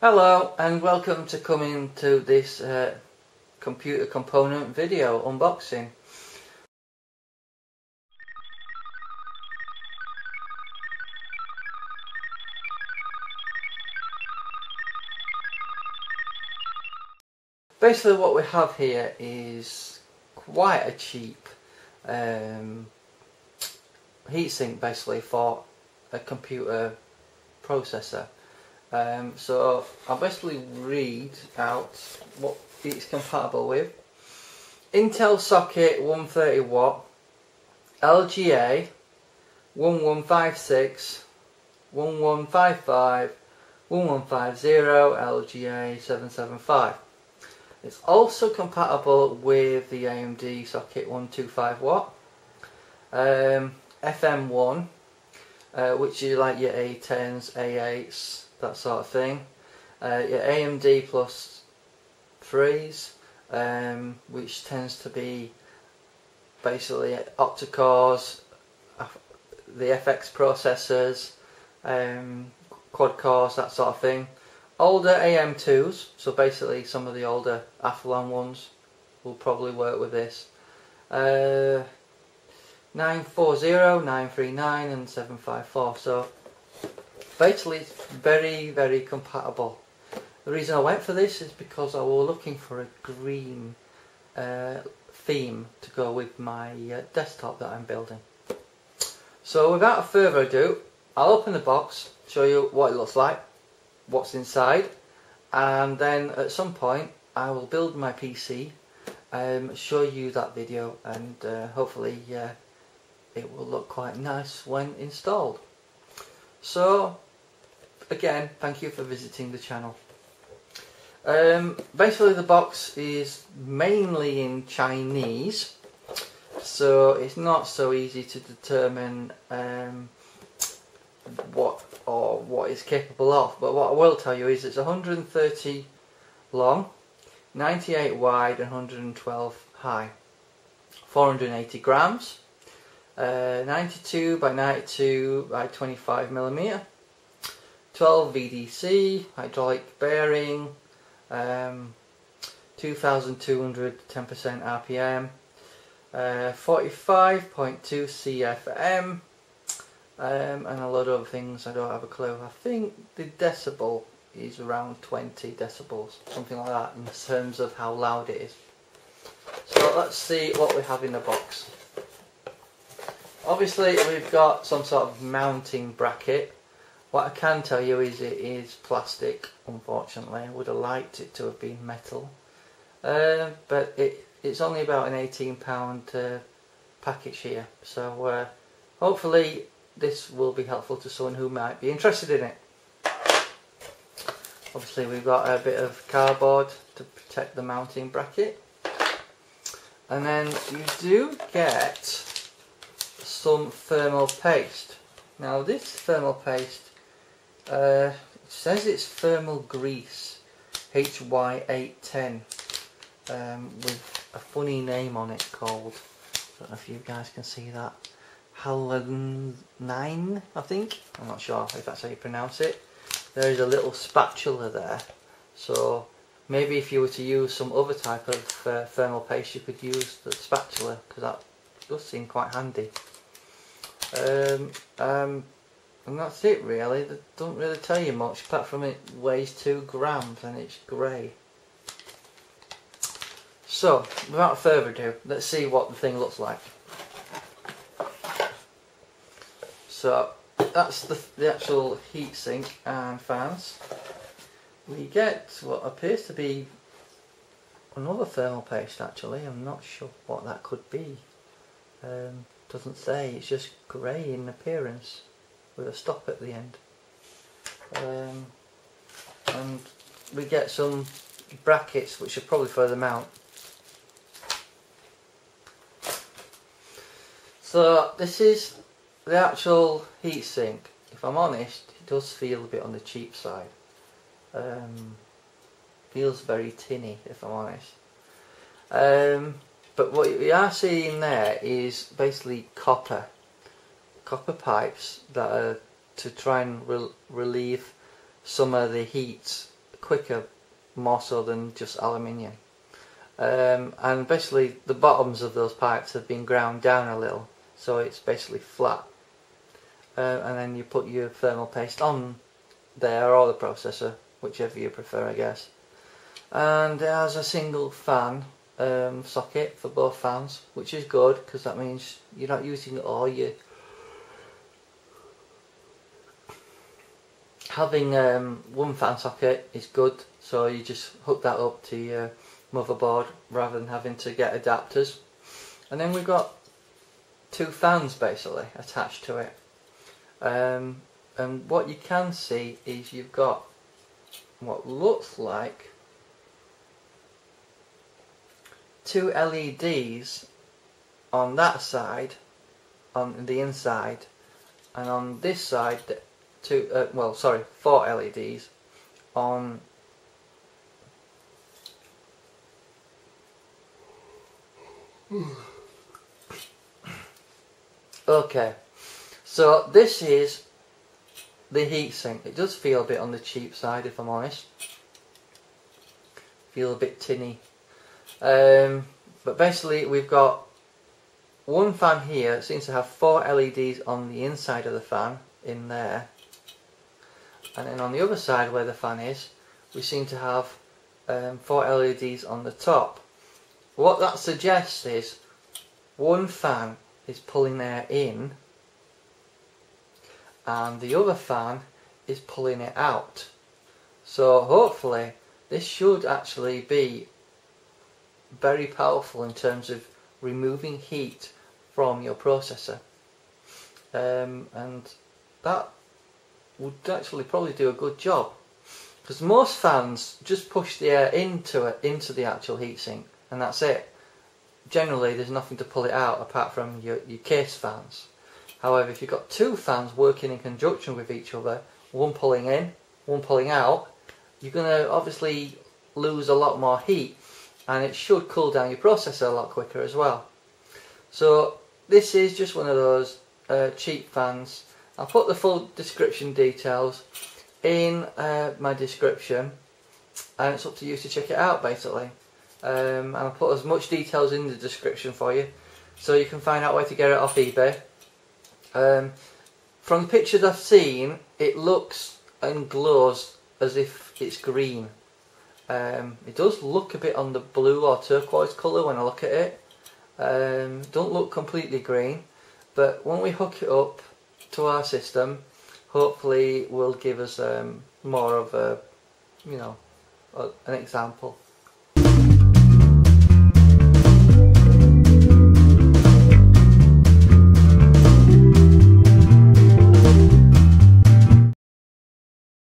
Hello and welcome to coming to this computer component video unboxing. Basically what we have here is quite a cheap heatsink basically for a computer processor. So I'll basically read out what it's compatible with. Intel socket 130 watt, LGA 1156, 1155, 1150, LGA 775. It's also compatible with the AMD socket 125 watt, FM1, which is like your A10s, A8s, that sort of thing. Your AMD plus 3s, which tends to be basically octa-cores, the FX processors, quad cores, that sort of thing. Older AM2s, so basically some of the older Athlon ones will probably work with this. 940, 939 and 754, so basically it's very compatible. The reason I went for this is because I was looking for a green theme to go with my desktop that I'm building. So without further ado, I'll open the box, show you what it looks like, what's inside, and then at some point I will build my PC, show you that video, and hopefully it will look quite nice when installed. So again, thank you for visiting the channel. Basically the box is mainly in Chinese, so it's not so easy to determine what it's capable of, but what I will tell you is it's 130 long, 98 wide and 112 high, 480 grams, 92 by 92 by 25 millimeter, 12 VDC, hydraulic bearing, 2200 10% RPM, 45.2 CFM, and a lot of other things I don't have a clue. I think the decibel is around 20 decibels, something like that, in terms of how loud it is. So let's see what we have in the box. Obviously we've got some sort of mounting bracket. What I can tell you is it is plastic, unfortunately. I would have liked it to have been metal, but it's only about an £18 package here, so hopefully this will be helpful to someone who might be interested in it. Obviously we've got a bit of cardboard to protect the mounting bracket, and then you do get some thermal paste. Now this thermal paste, it says it's thermal grease, HY810, with a funny name on it called, I don't know if you guys can see that, Halon 9, I think. I'm not sure if that's how you pronounce it. There is a little spatula there, so maybe if you were to use some other type of thermal paste, you could use the spatula, because that does seem quite handy. And that's it really. They don't really tell you much apart from it weighs 2 grams and it's grey. So without further ado, let's see what the thing looks like. So that's the actual heatsink and fans. We get what appears to be another thermal paste actually. I'm not sure what that could be. Doesn't say, it's just grey in appearance with a stop at the end. And we get some brackets which are probably for the mount. So this is the actual heatsink. If I'm honest, it does feel a bit on the cheap side. Feels very tinny, if I'm honest. But what we are seeing there is basically copper pipes that are to try and relieve some of the heat quicker, more so than just aluminium. And basically the bottoms of those pipes have been ground down a little, so it's basically flat. And then you put your thermal paste on there, or the processor, whichever you prefer, I guess. And it has a single fan socket for both fans, which is good because that means you're not using all your... Having one fan socket is good, so you just hook that up to your motherboard rather than having to get adapters. And then we've got two fans basically attached to it. And what you can see is you've got what looks like two LEDs on that side, on the inside, and on this side four LEDs on okay, so this is the heatsink. It does feel a bit on the cheap side, if I'm honest. Feel a bit tinny. But basically we've got one fan here. It seems to have four LEDs on the inside of the fan in there, and then on the other side where the fan is, we seem to have four LEDs on the top. What that suggests is one fan is pulling air in and the other fan is pulling it out. So hopefully this should actually be very powerful in terms of removing heat from your processor, and that would actually probably do a good job, because most fans just push the air into the actual heatsink and that's it. Generally there's nothing to pull it out apart from your case fans. However, if you've got two fans working in conjunction with each other, one pulling in, one pulling out, you're going to obviously lose a lot more heat, and it should cool down your processor a lot quicker as well. So this is just one of those cheap fans. I'll put the full description details in my description, and it's up to you to check it out basically. And I'll put as much details in the description for you so you can find out where to get it off eBay. From the pictures I've seen, it looks and glows as if it's green. It does look a bit on the blue or turquoise colour when I look at it. Don't look completely green, but when we hook it up to our system, hopefully will give us more of a, an example.